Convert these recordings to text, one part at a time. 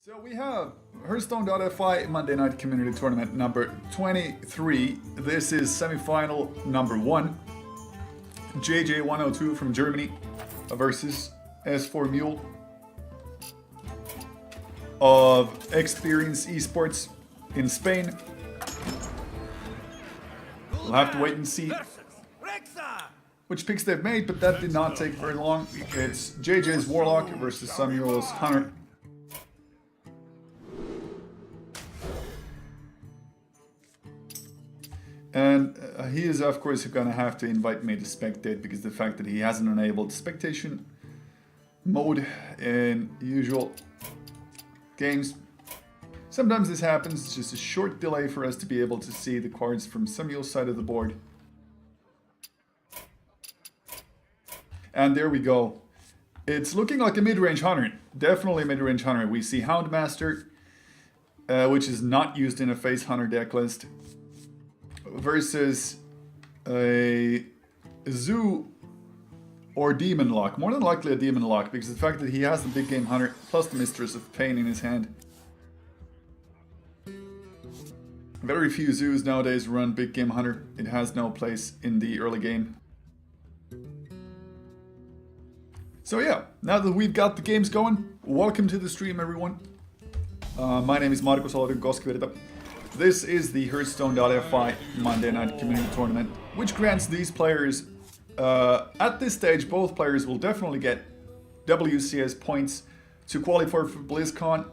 So we have Hearthstone.fi Monday Night Community Tournament number 23. This is semi-final number 1. JJ102 from Germany versus S4 Mule of Experience Esports in Spain. We'll have to wait and see which picks they've made, but that did not take very long. It's JJ's Warlock versus Samuel's Hunter. And he is, of course, going to have to invite me to spectate because the fact that he hasn't enabled spectation mode in usual games. Sometimes this happens, it's just a short delay for us to be able to see the cards from Samuel's side of the board. And there we go. It's looking like a mid-range hunter. Definitely a mid-range hunter. We see Houndmaster, which is not used in a face hunter deck list, versus a Zoo or Demon Lock. More than likely a Demon Lock, because the fact that he has the Big Game Hunter plus the Mistress of Pain in his hand. Very few Zoos nowadays run Big Game Hunter. It has no place in the early game. So yeah, now that we've got the games going, welcome to the stream, everyone. My name is Markus, Olodyn, Koskivirta. This is the Hearthstone.fi Monday Night Community Tournament, which grants these players, at this stage, both players will definitely get WCS points to qualify for BlizzCon.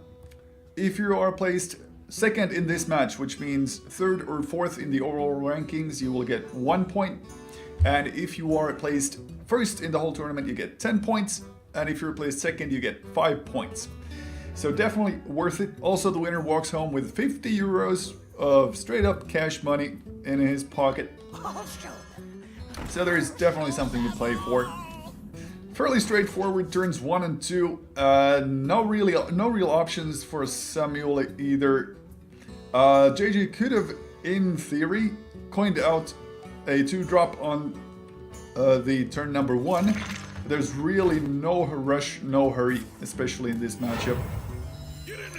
If you are placed second in this match, which means third or fourth in the overall rankings, you will get 1 point. And if you are placed first in the whole tournament, you get 10 points. And if you're placed second, you get 5 points. So definitely worth it. Also, the winner walks home with 50 euros of straight up cash money in his pocket. So there is definitely something to play for. Fairly straightforward turns 1 and 2. No real options for Samuel either. JJ could have, in theory, coined out a 2-drop on the turn number 1. There's really no rush, no hurry, especially in this matchup.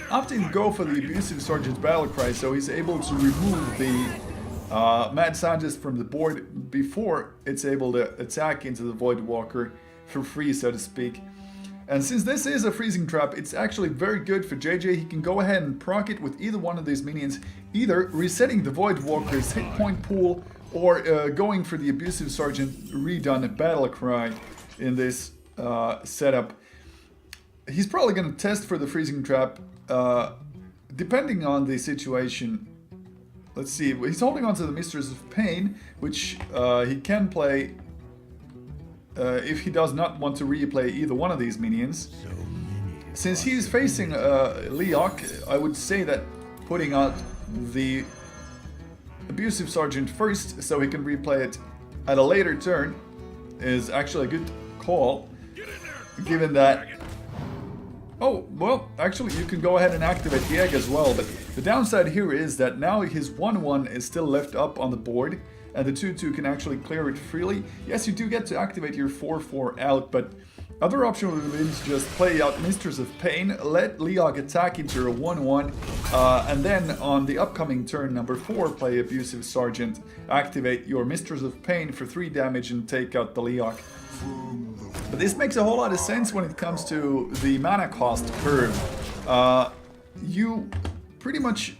Opting to go for the Abusive Sergeant's Battlecry, so he's able to remove the Mad Scientist from the board before it's able to attack into the Void Walker for free, so to speak. And since this is a freezing trap, it's actually very good for JJ. He can go ahead and proc it with either one of these minions, either resetting the Void Walker's hit point pool or going for the Abusive Sergeant redone Battlecry in this setup. He's probably going to test for the freezing trap, depending on the situation. Let's see, he's holding on to the Mistress of Pain, which he can play if he does not want to replay either one of these minions. Since he's facing Leok, I would say that putting out the Abusive Sergeant first so he can replay it at a later turn is actually a good call, given that... Oh, well, actually you can go ahead and activate the egg as well, but the downside here is that now his 1-1 is still left up on the board, and the 2-2 can actually clear it freely. Yes, you do get to activate your 4-4 out, but other option would have been to just play out Mistress of Pain, let Leok attack into a 1-1, and then on the upcoming turn number 4, play Abusive Sergeant, activate your Mistress of Pain for 3 damage and take out the Leok. But this makes a whole lot of sense when it comes to the mana cost curve. You pretty much,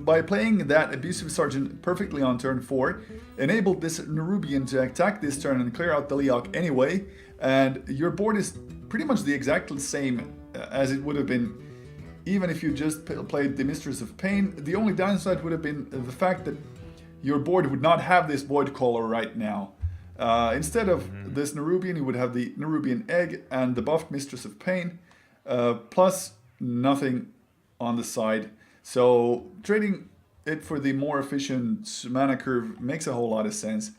by playing that Abusive Sergeant perfectly on turn 4, enabled this Nerubian to attack this turn and clear out the Leok anyway, and your board is pretty much the exact same as it would have been even if you just played the Mistress of Pain. The only downside would have been the fact that your board would not have this Void Caller right now. Instead of this Nerubian, you would have the Nerubian Egg and the buffed Mistress of Pain, plus nothing on the side. So trading it for the more efficient mana curve makes a whole lot of sense.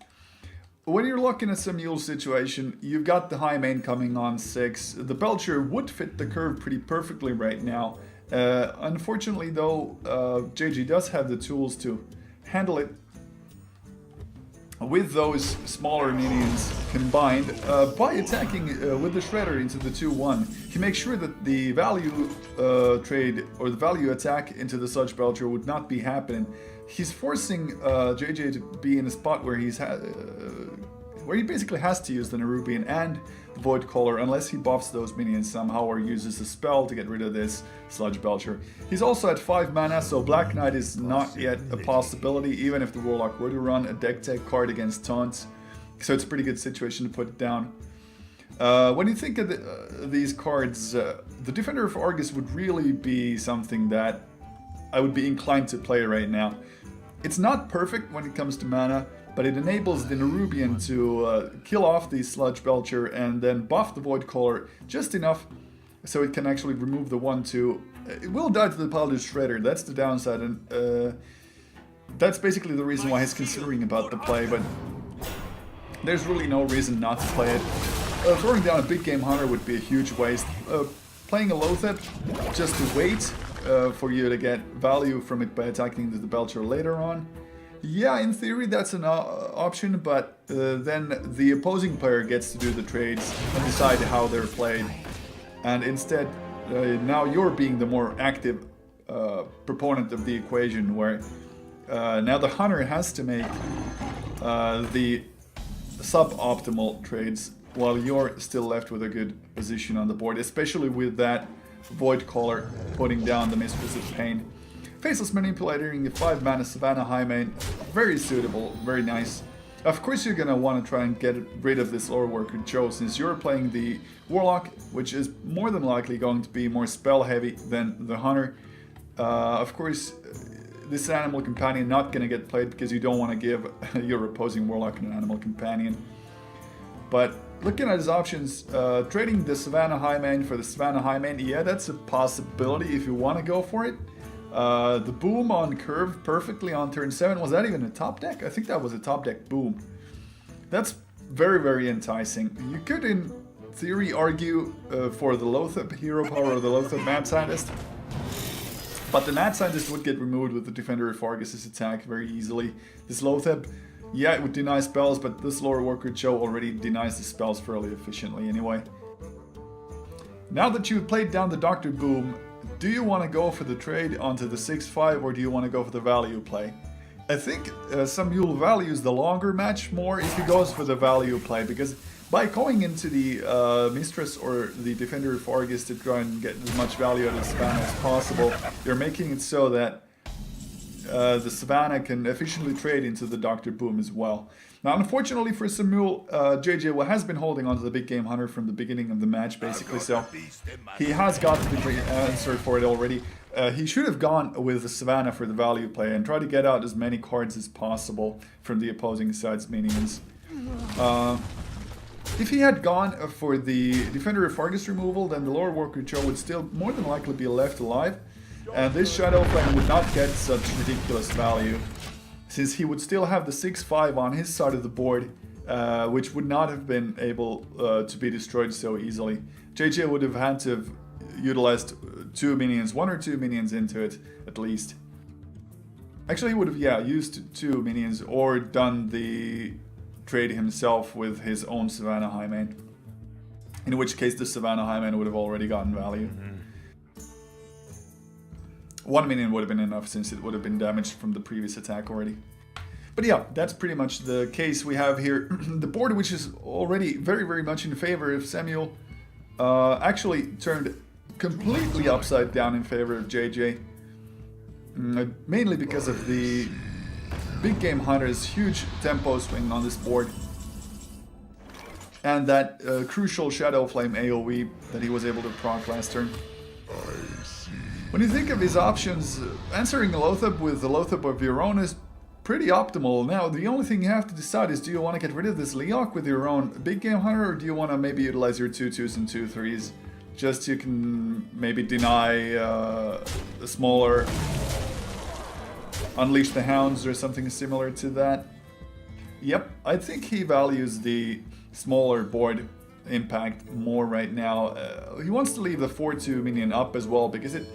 When you're looking at Samuel's situation, you've got the high main coming on 6. The Belcher would fit the curve pretty perfectly right now. Unfortunately though, JG does have the tools to handle it. with those smaller minions combined, by attacking with the Shredder into the 2-1, he makes sure that the value trade or the value attack into the Sludge Belcher would not be happening. He's forcing JJ to be in a spot where where he basically has to use the Nerubian and the Void Caller unless he buffs those minions somehow or uses a spell to get rid of this Sludge Belcher. He's also at 5 mana, so Black Knight is not yet a possibility, even if the Warlock were to run a deck tech card against taunts. So it's a pretty good situation to put it down. When you think of these cards, the Defender of Argus would really be something that I would be inclined to play right now. It's not perfect when it comes to mana, but it enables the Nerubian to kill off the Sludge Belcher and then buff the Void Caller just enough so it can actually remove the 1-2. It will die to the Paladin Shredder, that's the downside, and that's basically the reason why he's considering about the play, but there's really no reason not to play it. Throwing down a big game hunter would be a huge waste. Playing a Lothep just to wait for you to get value from it by attacking the Belcher later on. Yeah, in theory that's an option, but then the opposing player gets to do the trades and decide how they're played. And instead, now you're being the more active proponent of the equation, where now the hunter has to make the suboptimal trades while you're still left with a good position on the board, especially with that Void Caller putting down the Mistress of Pain. Faceless Manipulator in the 5 mana Savannah Highmane, very suitable, very nice. Of course you're gonna want to try and get rid of this Lore Worker Joe, since you're playing the Warlock, which is more than likely going to be more spell heavy than the Hunter. Of course, this Animal Companion not gonna get played because you don't want to give your opposing Warlock an Animal Companion. But looking at his options, trading the Savannah Highmane for the Savannah Highmane, yeah, that's a possibility if you want to go for it. The boom on curve perfectly on turn 7. Was that even a top deck? I think that was a top deck boom. That's very, very enticing. You could, in theory, argue for the Lothep hero power or the Lothep Mad Scientist. But the Mad Scientist would get removed with the Defender of Argus' attack very easily. This Lothep, yeah, it would deny spells, but this Lore Worker Joe already denies the spells fairly efficiently anyway. Now that you've played down the Dr. Boom, do you want to go for the trade onto the 6-5 or do you want to go for the value play? I think Samuel values the longer match more if he goes for the value play, because by going into the Mistress or the Defender of Argus to try and get as much value out of Savannah as possible, you're making it so that the Savannah can efficiently trade into the Dr. Boom as well. Now, unfortunately for Samuel, JJ has been holding onto the big game hunter from the beginning of the match, basically, so he has got the answer for it already. He should have gone with the Savannah for the value play and try to get out as many cards as possible from the opposing side's minions. If he had gone for the Defender of Argus removal, then the Lore Worker Joe would still more than likely be left alive, and this Shadow Flame would not get such ridiculous value, since he would still have the 6-5 on his side of the board, which would not have been able to be destroyed so easily. JJ would have had to have utilized 1 or 2 minions into it, at least. Actually, he would have, yeah, used 2 minions or done the trade himself with his own Savannah Highmane. In which case the Savannah Highmane would have already gotten value. 1 minion would have been enough, since it would have been damaged from the previous attack already. But yeah, that's pretty much the case we have here. The board, which is already very, very much in favor of Samuel, actually turned completely upside down in favor of JJ. Mainly because of the big game hunter's huge tempo swing on this board. And that crucial Shadow Flame AoE that he was able to proc last turn. When you think of his options, answering a Lothep with the Lothep of your own is pretty optimal. Now, the only thing you have to decide is, do you want to get rid of this Leok with your own big game hunter, or do you want to maybe utilize your 2-2s and 2-3s, just so you can maybe deny a smaller Unleash the Hounds or something similar to that? Yep, I think he values the smaller board impact more right now. He wants to leave the 4-2 minion up as well, because it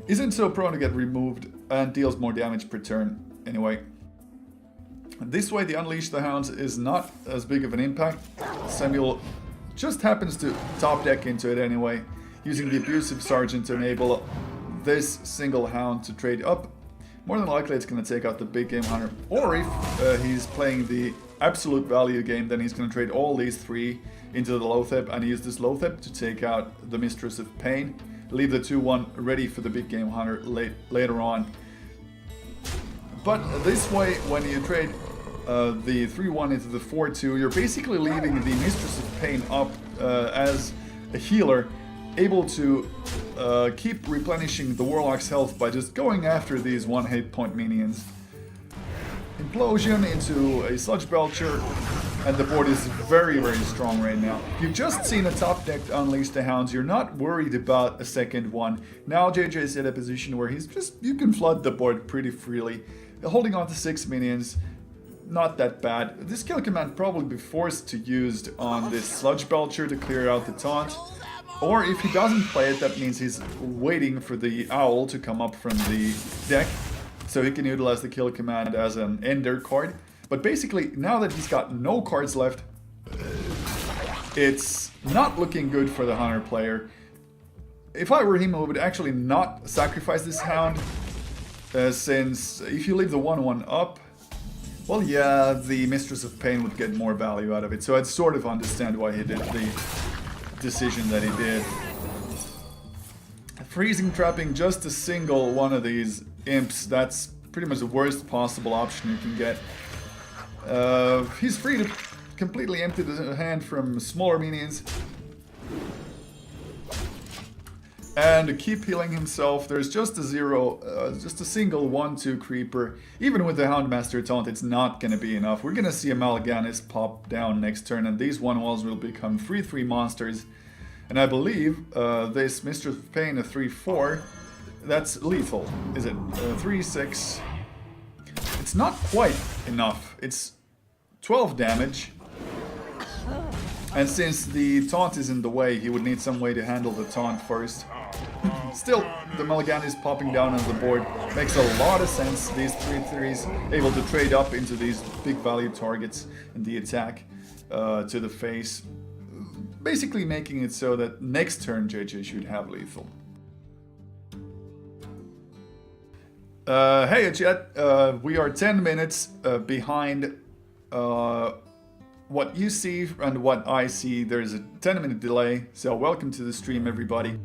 isn't so prone to get removed and deals more damage per turn anyway. This way the Unleash the Hounds is not as big of an impact. Samuel just happens to top deck into it anyway, using the Abusive Sergeant to enable this single Hound to trade up. More than likely it's going to take out the big game hunter, or if he's playing the absolute value game, then he's going to trade all these three into the Lothep and use this Lothep to take out the Mistress of Pain. Leave the 2-1 ready for the big game hunter later on. But this way, when you trade the 3-1 into the 4-2, you're basically leaving the Mistress of Pain up as a healer, able to keep replenishing the Warlock's health by just going after these 1 hit point minions. Implosion into a Sludge Belcher, and the board is very, very strong right now. You've just seen a top deck Unleash the Hounds, you're not worried about a second one. Now JJ is in a position where you can flood the board pretty freely. Holding on to 6 minions, not that bad. This kill command probably be forced to use on this Sludge Belcher to clear out the taunt. Or if he doesn't play it, that means he's waiting for the Owl to come up from the deck, so he can utilize the kill command as an ender card. But basically, now that he's got no cards left, it's not looking good for the Hunter player. If I were him, I would actually not sacrifice this Hound, since if you leave the 1-1 up, well, yeah, the Mistress of Pain would get more value out of it. So I'd sort of understand why he did the decision that he did. Freezing trapping just a single one of these imps, that's pretty much the worst possible option you can get. He's free to completely empty the hand from smaller minions and keep healing himself. There's just a single 1-2 creeper. Even with the Houndmaster taunt, it's not gonna be enough. We're gonna see a Mal'Ganis pop down next turn, and these 1-1s will become 3-3 monsters. And I believe this Mistress of Pain, a 3-4, that's lethal. Is it 3-6? It's not quite enough. It's 12 damage. And since the taunt is in the way, he would need some way to handle the taunt first. Still, the Mal'Ganis popping down on the board makes a lot of sense. These 3-3s able to trade up into these big value targets in the attack to the face. Basically making it so that next turn JJ should have lethal. Hey chat, we are 10 minutes behind what you see and what I see. There's a 10-minute delay, so welcome to the stream everybody.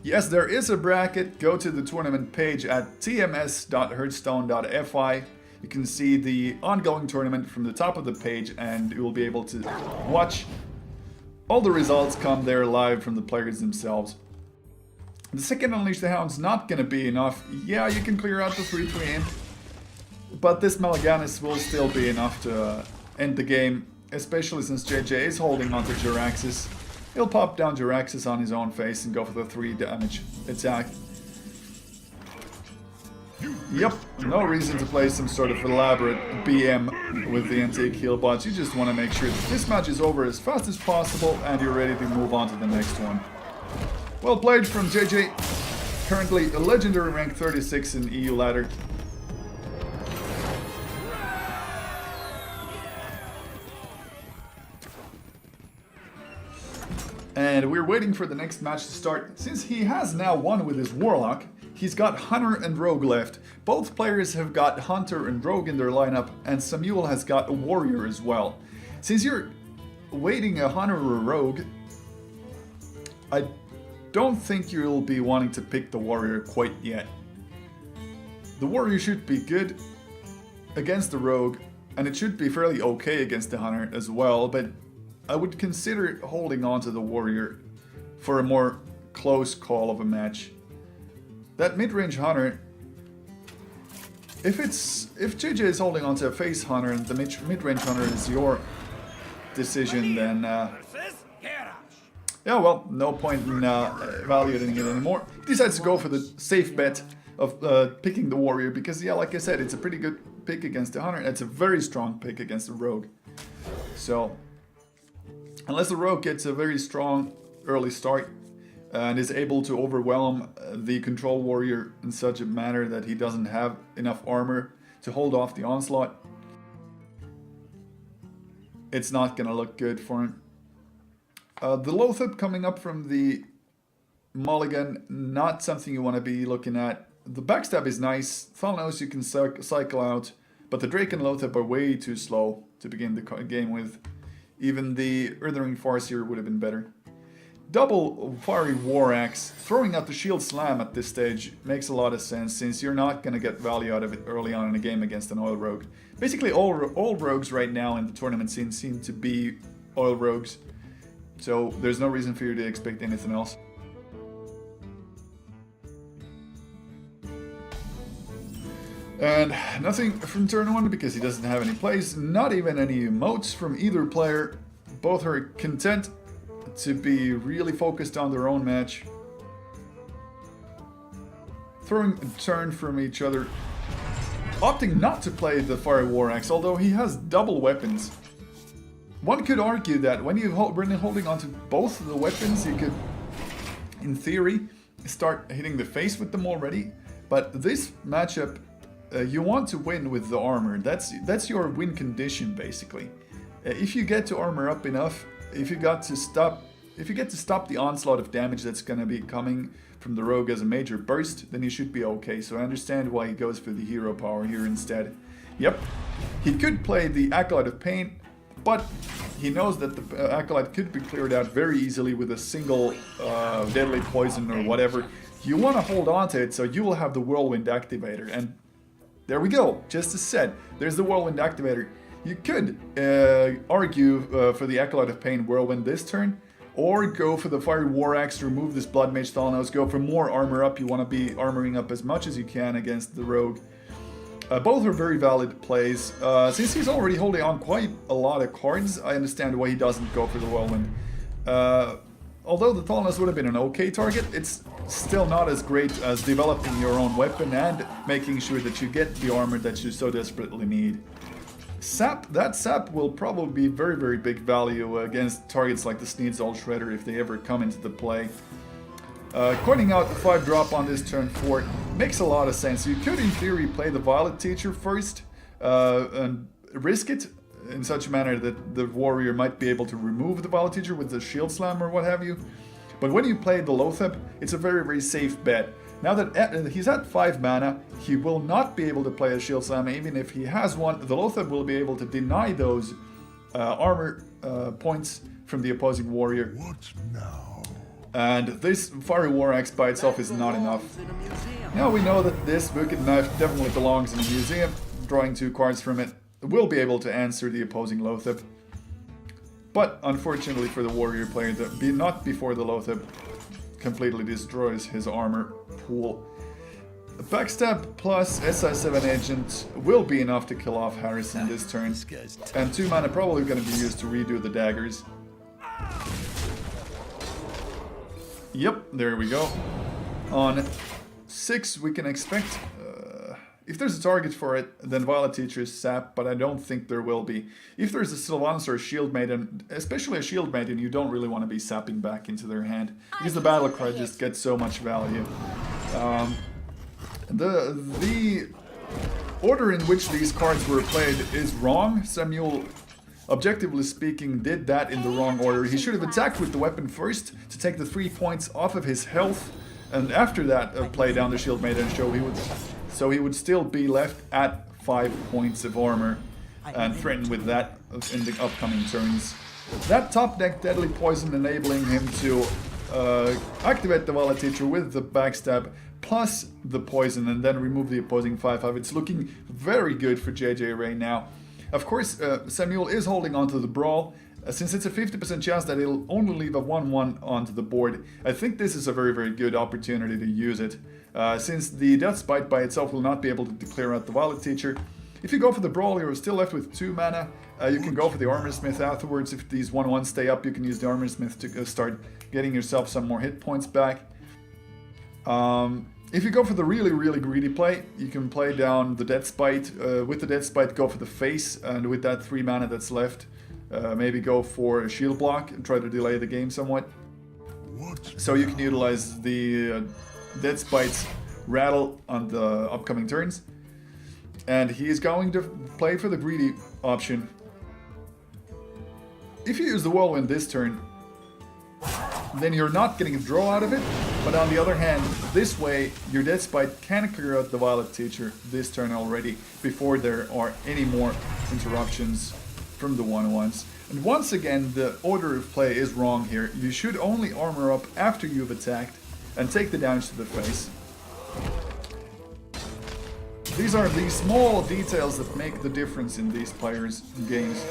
Yes, there is a bracket. Go to the tournament page at tms.hearthstone.fi. You can see the ongoing tournament from the top of the page, and you will be able to watch all the results come there live from the players themselves. The second Unleash the Hound's not gonna be enough. Yeah, you can clear out the 3-3 imp, but this Mal'Ganis will still be enough to end the game, especially since JJ is holding onto Jaraxxus. He'll pop down Jaraxxus on his own face and go for the 3 damage attack. Yep, no reason to play some sort of elaborate BM with the antique heal bots. You just want to make sure that this match is over as fast as possible and you're ready to move on to the next one. Well played from JJ, currently a legendary rank 36 in EU ladder. And we're waiting for the next match to start. Since he has now won with his Warlock, he's got Hunter and Rogue left. Both players have got Hunter and Rogue in their lineup, and Samuel has got a Warrior as well. Since you're waiting a Hunter or a Rogue, I don't think you'll be wanting to pick the Warrior quite yet. The Warrior should be good against the Rogue, and it should be fairly okay against the Hunter as well, but I would consider holding on to the Warrior for a more close call of a match. That mid-range Hunter, if JJ is holding on to a face Hunter and the mid-range Hunter is your decision, then yeah, well, no point in evaluating it anymore. He decides to go for the safe bet of picking the Warrior because, yeah, like I said, it's a pretty good pick against the Hunter. It's a very strong pick against the Rogue. So, unless the Rogue gets a very strong early start and is able to overwhelm the Control Warrior in such a manner that he doesn't have enough armor to hold off the onslaught, it's not gonna look good for him. The Lothab coming up from the mulligan, not something you want to be looking at. The backstab is nice. Thalnos you can cycle out, but the Drake and Lothab are way too slow to begin the game with. Even the Earthring Farseer would have been better. Double Fiery War Axe, throwing out the Shield Slam at this stage makes a lot of sense, since you're not going to get value out of it early on in a game against an Oil Rogue. Basically all rogues right now in the tournament scene seem to be Oil Rogues, so there's no reason for you to expect anything else. And nothing from turn 1 because he doesn't have any plays, not even any emotes from either player. Both are content to be really focused on their own match. Throwing a turn from each other. Opting not to play the Fiery War Axe, although he has double weapons. One could argue that when you're holding onto both of the weapons, you could, in theory, start hitting the face with them already. But this matchup, you want to win with the armor. That's your win condition, basically. If you get to armor up enough, if you get to stop the onslaught of damage that's gonna be coming from the rogue as a major burst, then you should be okay. So I understand why he goes for the hero power here instead. Yep, he could play the Acolyte of Pain, but he knows that the Acolyte could be cleared out very easily with a single deadly poison or whatever. You want to hold on to it, so you will have the Whirlwind Activator, and there we go, just as said, there's the Whirlwind Activator. You could argue for the Acolyte of Pain Whirlwind this turn, or go for the Fiery War Axe to remove this Blood Mage Thalnos, go for more armor up. You want to be armoring up as much as you can against the rogue. Both are very valid plays. Since he's already holding on quite a lot of cards, I understand why he doesn't go for the Whirlwind. Although the Thalnos would have been an okay target, it's still not as great as developing your own weapon and making sure that you get the armor that you so desperately need. That sap will probably be very, very big value against targets like the Sneed's-Old Shredder if they ever come into the play. Coining out the 5-drop on this turn 4 makes a lot of sense. You could, in theory, play the Violet Teacher first and risk it in such a manner that the warrior might be able to remove the Violet Teacher with the Shield Slam or what have you. But when you play the Lothab, it's a very, very safe bet. Now that he's at 5 mana, he will not be able to play a Shield Slam. Even if he has one, the Lothab will be able to deny those armor points from the opposing warrior. What now? And this Fiery War Axe by itself is not enough. Now we know that this Wicked Knife definitely belongs in a museum. Drawing 2 cards from it will be able to answer the opposing Lothab. But unfortunately for the warrior player, not before the Lothab completely destroys his armor pool. Backstab plus SI7 Agent will be enough to kill off Harrison this turn. And 2 mana probably going to be used to redo the daggers. Yep, there we go. On 6 we can expect, if there's a target for it, then Violet Teacher is sap, but I don't think there will be. If there's a Sylvanas or a Shield Maiden, especially a Shield Maiden, you don't really want to be sapping back into their hand, because the battle cry just gets so much value. The order in which these cards were played is wrong. Samuel, objectively speaking, did that in the wrong order. He should have attacked with the weapon first to take the 3 points off of his health, and after that play down the Shield Maiden so he would still be left at 5 points of armor and threatened with that in the upcoming turns. That top deck Deadly Poison enabling him to activate the Violet Teacher with the backstab plus the poison and then remove the opposing 5/5. It's looking very good for JJ right now. Of course, Samuel is holding on to the Brawl. Since it's a 50% chance that he'll only leave a 1/1 onto the board, I think this is a very, very good opportunity to use it. Since the Death Spite by itself will not be able to declare out the Violet Teacher, if you go for the Brawl, you're still left with 2 mana. You can go for the Armor Smith afterwards. If these 1/1 stay up, you can use the Armor Smith to start getting yourself some more hit points back. If you go for the really, really greedy play, you can play down the Death Spite. With the Death Spite, go for the face, and with that 3 mana that's left, maybe go for a shield block and try to delay the game somewhat. So you can utilize the Death Spite's rattle on the upcoming turns. And he is going to play for the greedy option. if you use the Whirlwind this turn, then you're not getting a draw out of it. But on the other hand, this way, your Death Spite can clear out the Violet Teacher this turn already, before there are any more interruptions from the 1/1s. And once again, the order of play is wrong here. You should only armor up after you've attacked and take the damage to the face. These are the small details that make the difference in these players' games.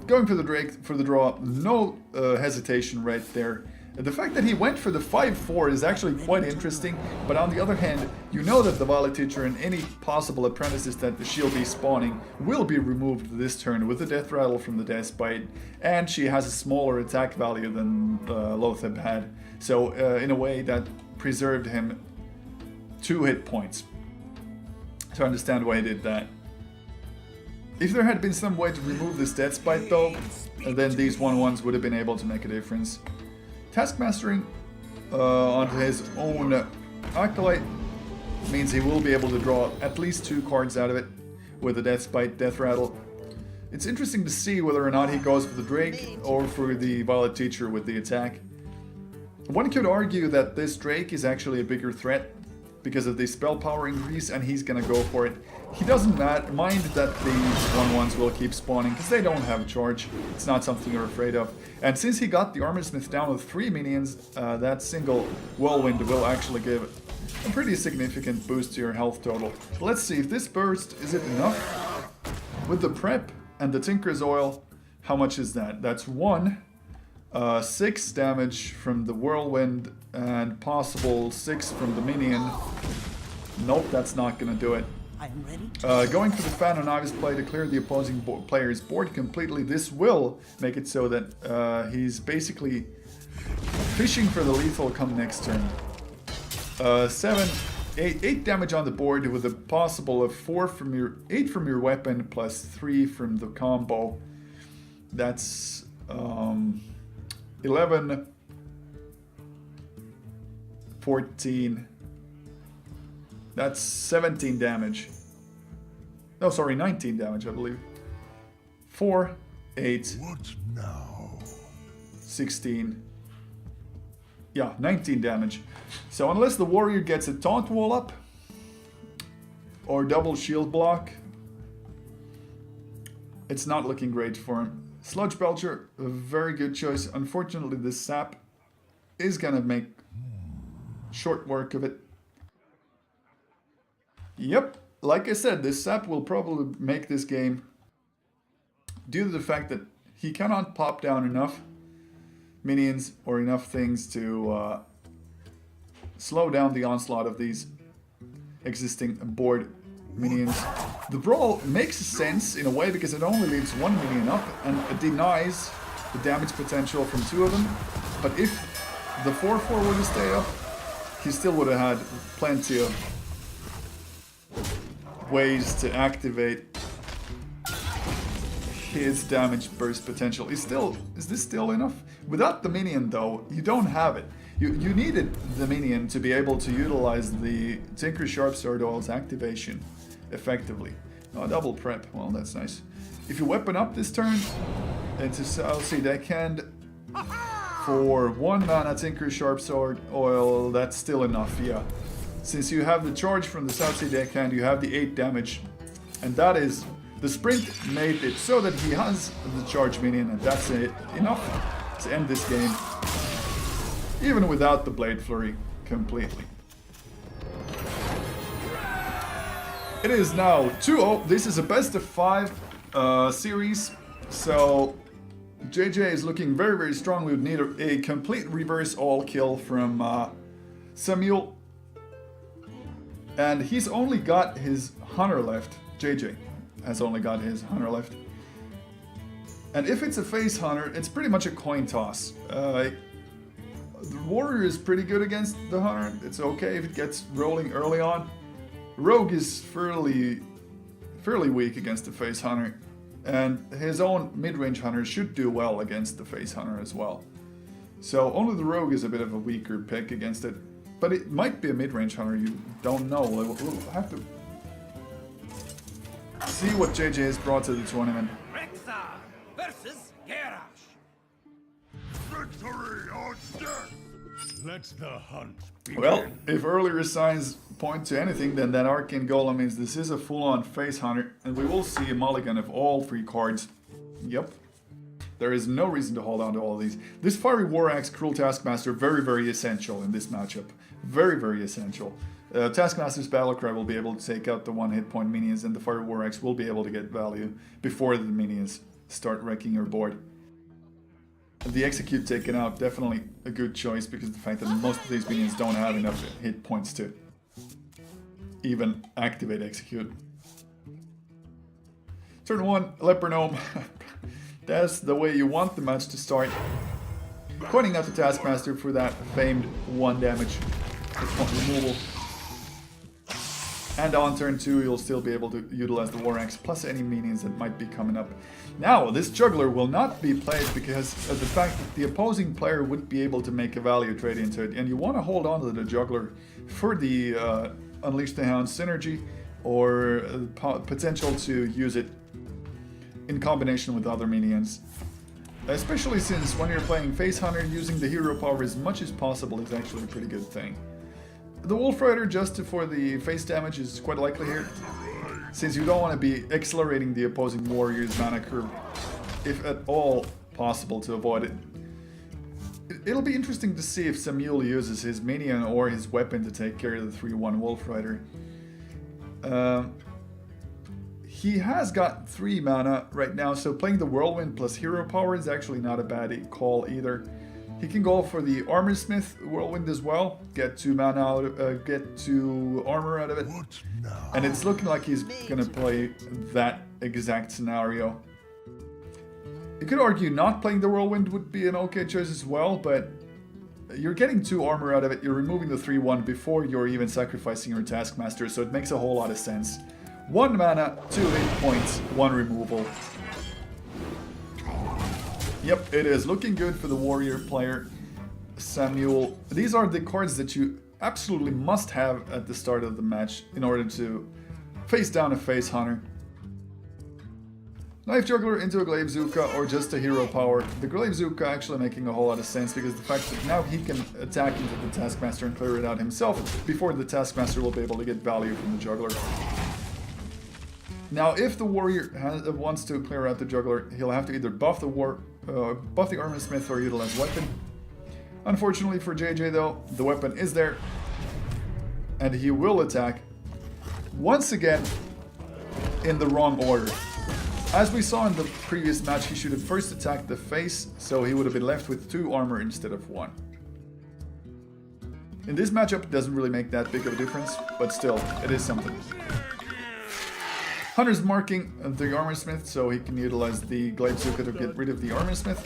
Going for the Drake for the draw, no hesitation right there. The fact that he went for the 5/4 is actually quite interesting, but on the other hand, you know that the Violet Teacher and any possible apprentices that she'll be spawning will be removed this turn with the Death Rattle from the Death Bite, and she has a smaller attack value than Lotheb had, so in a way that preserved him 2 hit points. To understand why he did that. If there had been some way to remove this Death Spite though, then these 1/1s would have been able to make a difference. Taskmastering onto his own Acolyte means he will be able to draw at least 2 cards out of it with the Death Spite, Death Rattle. It's interesting to see whether or not he goes for the Drake or for the Violet Teacher with the attack. One could argue that this Drake is actually a bigger threat because of the spell power increase, and he's gonna go for it. He doesn't mind that these 1/1s will keep spawning, because they don't have a charge. It's not something you're afraid of. And since he got the Armorsmith down with 3 minions, that single Whirlwind will actually give a pretty significant boost to your health total. Let's see if this burst, is it enough? With the prep and the Tinker's Oil, how much is that? That's 1. 6 damage from the Whirlwind and possible 6 from the minion. Nope, that's not gonna do it. Going for the Fan on Ivy's play to clear the opposing player's board completely. This will make it so that he's basically fishing for the lethal come next turn. 8 damage on the board with a possible of 8 from your weapon plus 3 from the combo. That's 11, 14, that's 17 damage. No, sorry, 19 damage, I believe. 4, 8, What now? 16. Yeah, 19 damage. So unless the warrior gets a taunt wall up or double shield block, it's not looking great for him. Sludge Belcher, a very good choice. Unfortunately, this sap is gonna make short work of it. Yep, like I said, this sap will probably make this game due to the fact that he cannot pop down enough minions or enough things to slow down the onslaught of these existing board minions. The brawl makes sense in a way because it only leaves 1 minion up and it denies the damage potential from 2 of them. But if the 4/4 were to stay up, he still would have had plenty of ways to activate his damage burst potential. Is this still enough? Without the minion though, you don't have it. You needed the minion to be able to utilize the Tinker Sharpsword Oil's activation effectively. Oh, double prep, well that's nice. If you weapon up this turn into South Sea Deckhand for 1 mana Tinker Sharpsword Oil, that's still enough, yeah. Since you have the charge from the South Sea Deckhand, you have the 8 damage, and that is, the sprint made it so that he has the charge minion, and that's it, enough to end this game, even without the Blade Flurry completely. It is now 2-0. This is a best of 5 series, so JJ is looking very, very strong. We would need a complete reverse all kill from Samuel. And he's only got his Hunter left. JJ has only got his Hunter left. And if it's a face Hunter, it's pretty much a coin toss. The Warrior is pretty good against the Hunter. It's okay if it gets rolling early on. Rogue is fairly weak against the face Hunter. And his own mid-range Hunter should do well against the face Hunter as well. So only the Rogue is a bit of a weaker pick against it. But it might be a mid-range Hunter, you don't know. We'll have to see what JJ has brought to the tournament. Versus Victory or death! Let the hunt begin. Well, if earlier signs point to anything, then that Arcane Golem means this is a full-on face hunter, and we will see a mulligan of all 3 cards. Yep. There is no reason to hold on to all of these. This Fiery War Axe, Cruel Taskmaster, very, very essential in this matchup. Very, very essential. Taskmaster's Battlecry will be able to take out the 1 hit point minions, and the Fiery War Axe will be able to get value before the minions start wrecking your board. The Execute taken out, definitely a good choice because of the fact that most of these minions don't have enough hit points to even activate Execute. Turn 1, Leper Gnome. That's the way you want the match to start. Pointing out the Taskmaster for that famed 1 damage removal. And on turn 2, you'll still be able to utilize the War Axe plus any minions that might be coming up. Now, this Juggler will not be played because of the fact that the opposing player would be able to make a value trade into it. And you want to hold on to the Juggler for the Unleash the Hound synergy or potential to use it in combination with other minions. Especially since when you're playing Face Hunter, using the hero power as much as possible is actually a pretty good thing. The Wolf Rider just for the face damage is quite likely here, since you don't want to be accelerating the opposing warrior's mana curve, if at all possible, to avoid it. It'll be interesting to see if Samuel uses his minion or his weapon to take care of the 3-1 Wolf Rider. He has got 3 mana right now, so playing the Whirlwind plus hero power is actually not a bad call either. He can go for the Armorsmith Whirlwind as well, get 2 mana out, get 2 armor out of it, and it's looking like he's gonna play that exact scenario. You could argue not playing the Whirlwind would be an okay choice as well, but you're getting 2 armor out of it, you're removing the 3-1 before you're even sacrificing your Taskmaster, so it makes a whole lot of sense. 1 mana, 2 hit points, 1 removal. Yep, it is looking good for the warrior player, Samuel. These are the cards that you absolutely must have at the start of the match in order to face down a face hunter. Knife Juggler into a Glaive Zuka or just a hero power. The Glaive Zuka actually making a whole lot of sense because the fact that now he can attack into the Taskmaster and clear it out himself before the Taskmaster will be able to get value from the Juggler. Now, if the warrior wants to clear out the Juggler, he'll have to either buff the Armorsmith or utilize weapon. Unfortunately for JJ though, the weapon is there, and he will attack once again in the wrong order. As we saw in the previous match, he should have first attacked the face, so he would have been left with 2 armor instead of 1. In this matchup, it doesn't really make that big of a difference, but still, it is something. Hunter's marking the Armorsmith, so he can utilize the Glaive Zuka to get rid of the Armorsmith.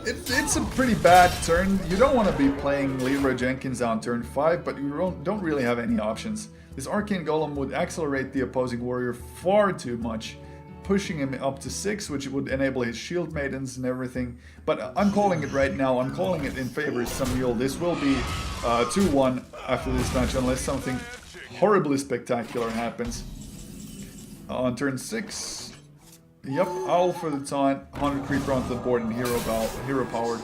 It's a pretty bad turn. You don't want to be playing Leroy Jenkins on turn 5, but you don't really have any options. This Arcane Golem would accelerate the opposing warrior far too much, pushing him up to 6, which would enable his Shield Maidens and everything. But I'm calling it right now. I'm calling it in favor of Samuel. This will be 2-1 after this match, unless something horribly spectacular happens. On turn 6, yep, Owl for the taunt, 100 Creeper onto the board and hero powered.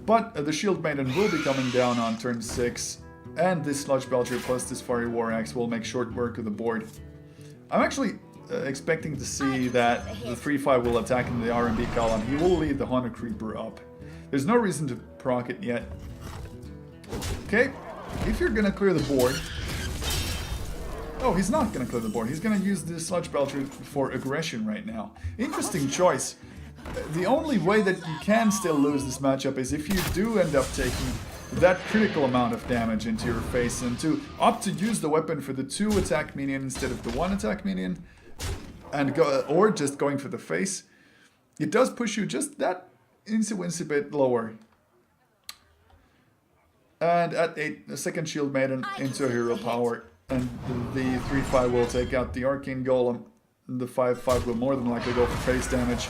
But the Shield Maiden will be coming down on turn 6, and this Sludge Belcher plus this Fiery War Axe will make short work of the board. I'm actually expecting to see that the 3-5 will attack in the RMB column. He will lead the 100 Creeper up. There's no reason to proc it yet. Okay, if you're gonna clear the board... Oh, he's not going to clear the board. He's going to use the Sludge Belcher for aggression right now. Interesting choice. The only way that you can still lose this matchup is if you do end up taking that critical amount of damage into your face and to opt to use the weapon for the 2 attack minion instead of the 1 attack minion, and or just going for the face. It does push you just that incy bit lower. And at 8, the second Shield Maiden into a hero power. And the 3-5 will take out the Arcane Golem. The 5-5 will more than likely go for face damage.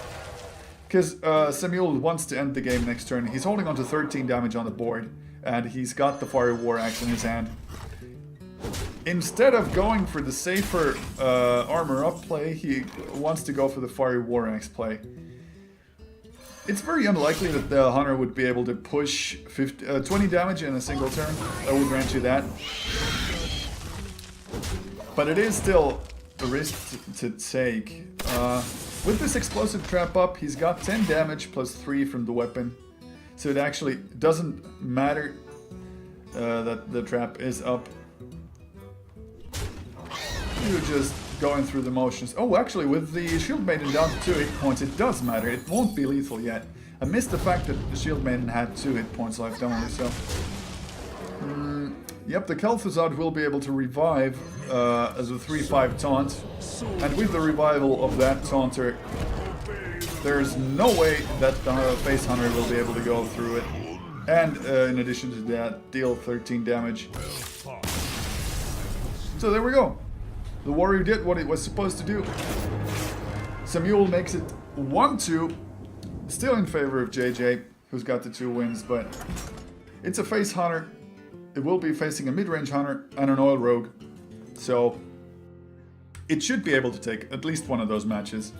Because Samuel wants to end the game next turn. He's holding on to 13 damage on the board. And he's got the Fiery War Axe in his hand. Instead of going for the safer armor up play, he wants to go for the Fiery War Axe play. It's very unlikely that the Hunter would be able to push 20 damage in a single turn. I will grant you that. But it is still a risk to take. With this explosive trap up, he's got 10 damage plus 3 from the weapon. So it actually doesn't matter that the trap is up. You're just going through the motions. Oh, actually, with the Shield Maiden down to 2 hit points, it does matter. It won't be lethal yet. I missed the fact that the Shield Maiden had 2 hit points left only, so... Yep, the Kel'Thuzad will be able to revive as a 3-5 taunt. And with the revival of that taunter, there's no way that the Face Hunter will be able to go through it. And in addition to that, deal 13 damage. So there we go. The warrior did what it was supposed to do. Samuel makes it 1-2. Still in favor of JJ, who's got the 2 wins, but it's a face hunter. It will be facing a mid-range hunter and an oil rogue. So it should be able to take at least one of those matches.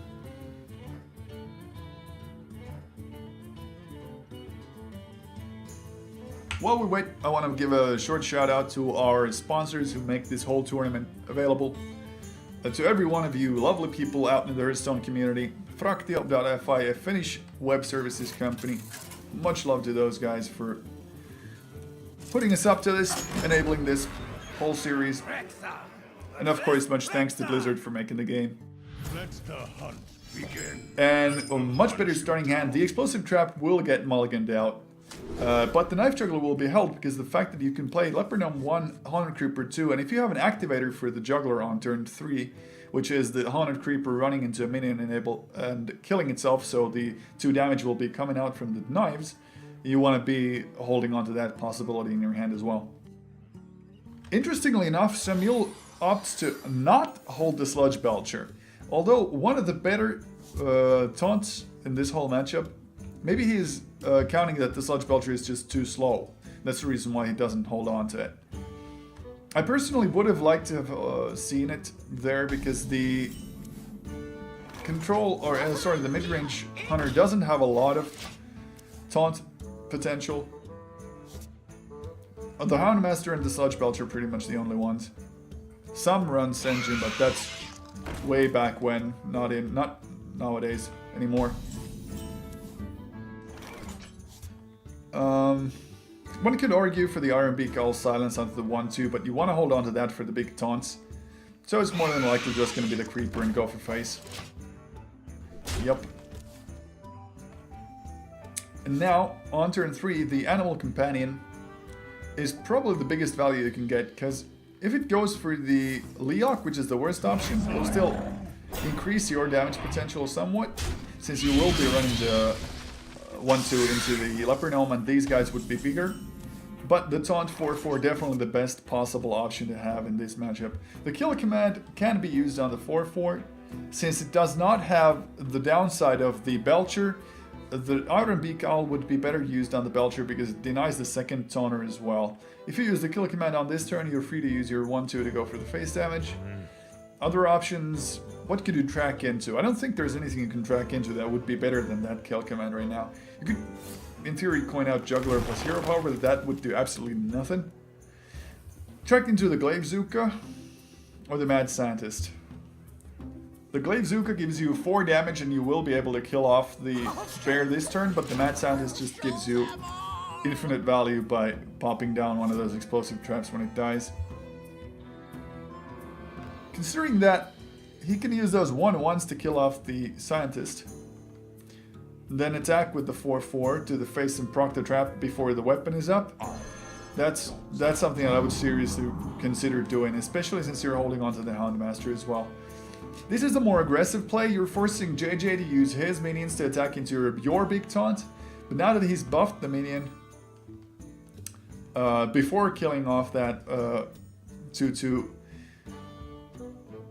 While we wait, I want to give a short shout out to our sponsors who make this whole tournament available. To every one of you lovely people out in the Hearthstone community, Hearthstone.fi, a Finnish web services company. Much love to those guys for putting us up to this, enabling this whole series. And of course, much thanks to Blizzard for making the game. Let the hunt begin. And a much better starting hand. The explosive trap will get mulliganed out. But the Knife Juggler will be held because the fact that you can play Leper Gnome 1, Haunted Creeper 2, and if you have an activator for the Juggler on turn 3, which is the Haunted Creeper running into a minion and killing itself, so the 2 damage will be coming out from the knives, you want to be holding on to that possibility in your hand as well. Interestingly enough, Samuel opts to not hold the Sludge Belcher. Although one of the better taunts in this whole matchup, maybe he is counting that the Sludge Belcher is just too slow. That's the reason why he doesn't hold on to it. I personally would have liked to have seen it there because the the mid-range hunter doesn't have a lot of taunt potential. The Houndmaster and the Sludge Belcher are pretty much the only ones. Some run Senjin, but that's way back when, not nowadays anymore. One could argue for the Iron Beak Owl silence onto the 1-2, but you want to hold on to that for the big taunts. So it's more than likely just going to be the Creeper and go for face. Yep. And now, on turn 3, the Animal Companion is probably the biggest value you can get, because if it goes for the Leok, which is the worst option, it'll still increase your damage potential somewhat, since you will be running the 1-2 into the Leper Gnome, and these guys would be bigger. But the Taunt 4-4 definitely the best possible option to have in this matchup. The Kill Command can be used on the 4-4, since it does not have the downside of the Belcher. The Iron Beak Owl would be better used on the Belcher because it denies the second Taunter as well. If you use the Kill Command on this turn, you're free to use your 1-2 to go for the face damage. Other options, what could you track into? I don't think there's anything you can track into that would be better than that Kill Command right now. You could, in theory, coin out Juggler plus Hero, however, that would do absolutely nothing. Track into the Glaive Zuka or the Mad Scientist. The Glaive Zuka gives you 4 damage and you will be able to kill off the bear this turn, but the Mad Scientist just gives you infinite value by popping down one of those explosive traps when it dies. Considering that he can use those 1-1s to kill off the Scientist, then attack with the 4-4 to the face and proc the trap before the weapon is up, that's something that I would seriously consider doing, especially since you're holding onto the Houndmaster as well. This is a more aggressive play. You're forcing JJ to use his minions to attack into your big taunt, but now that he's buffed the minion, before killing off that 2-2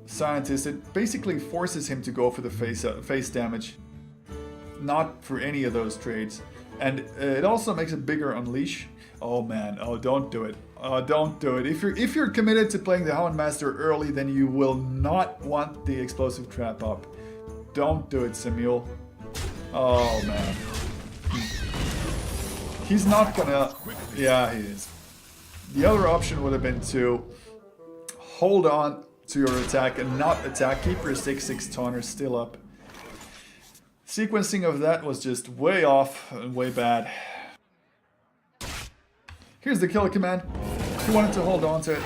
Scientist, it basically forces him to go for the face damage, not for any of those trades. And it also makes it bigger Unleash. Oh man, oh don't do it. Don't do it. If you're committed to playing the Houndmaster early, then you will not want the explosive trap up. Don't do it, Samuel. Oh man. He's not gonna... Yeah, he is. The other option would have been to hold on to your attack and not attack. Keep your 6/6 taunter still up. Sequencing of that was just way off and way bad. Here's the kill command. He wanted to hold on to it.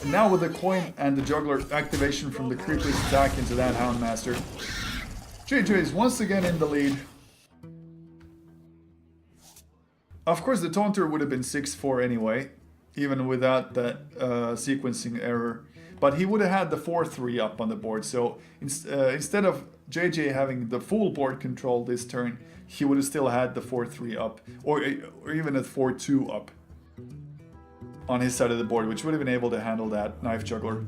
And now with the coin and the juggler activation from the creeper's attack into that Houndmaster, JJ is once again in the lead. Of course, the taunter would have been 6/4 anyway, even without that sequencing error. But he would have had the 4/3 up on the board. So instead of JJ having the full board control this turn, he would have still had the 4/3 up, or even a 4/2 up on his side of the board, which would have been able to handle that knife juggler.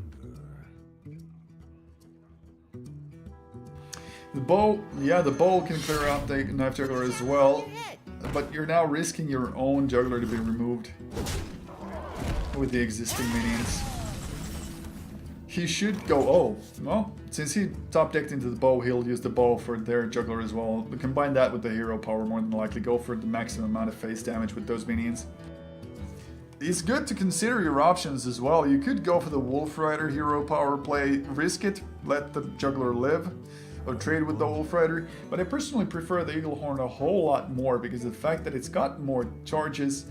The bow, yeah, the bow can clear out the knife juggler as well, but you're now risking your own juggler to be removed with the existing minions. He should go, oh, well, since he top decked into the bow, he'll use the bow for their juggler as well. Combine that with the hero power, more than likely go for the maximum amount of face damage with those minions. It's good to consider your options as well. You could go for the Wolf Rider hero power play, risk it, let the juggler live, or trade with the Wolf Rider, but I personally prefer the Eagle Horn a whole lot more because of the fact that it's got more charges.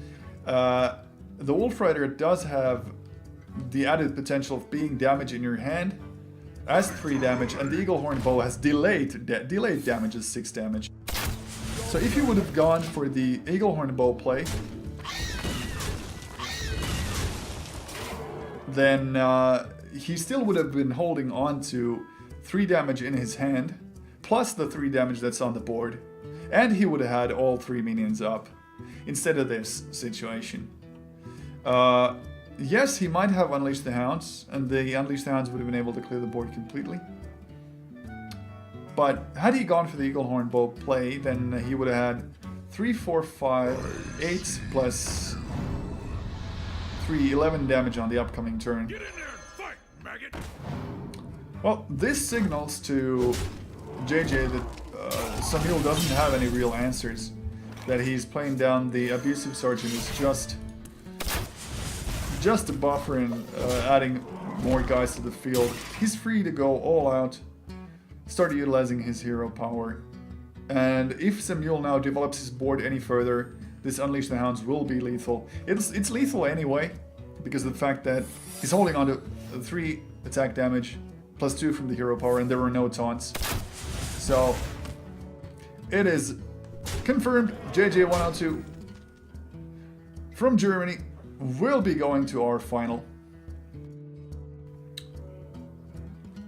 The Wolf Rider does have the added potential of being damage in your hand as 3 damage, and the Eagle Horn bow has delayed damage as 6 damage. So if you would have gone for the Eagle Horn bow play, then he still would have been holding on to 3 damage in his hand, plus the 3 damage that's on the board, and he would have had all 3 minions up, instead of this situation. Yes, he might have Unleashed the Hounds, and the Unleashed the Hounds would have been able to clear the board completely. But had he gone for the Eagle Horn bow play, then he would have had 3, 4, 5, 8 plus 3, 11 damage on the upcoming turn. Get in there and fight, maggot! Well, this signals to JJ that Samuel doesn't have any real answers. That he's playing down the Abusive Sergeant is just a buffer and adding more guys to the field. He's free to go all out, start utilizing his hero power. And if Samuel now develops his board any further, this Unleash the Hounds will be lethal. It's lethal anyway, because of the fact that he's holding on to 3 attack damage, plus 2 from the hero power, and there were no taunts. So, it is confirmed JJ102 from Germany will be going to our final.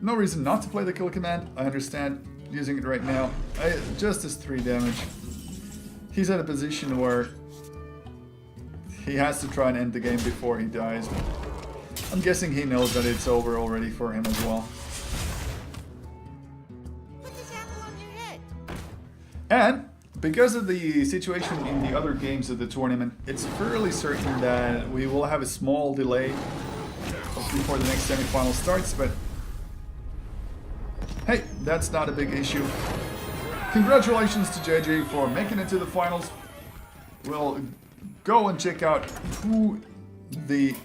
No reason not to play the kill command. I understand using it right now. Just as 3 damage. He's at a position where he has to try and end the game before he dies. I'm guessing he knows that it's over already for him as well. Put this apple on your head. And because of the situation in the other games of the tournament, it's fairly certain that we will have a small delay before the next semifinal starts, but hey, that's not a big issue. Congratulations to JJ for making it to the finals. We'll go and check out who the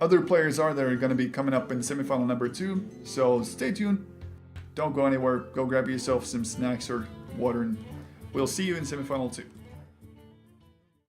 other players are that are going to be coming up in semifinal number 2. So stay tuned. Don't go anywhere. Go grab yourself some snacks or water, and we'll see you in semifinal 2.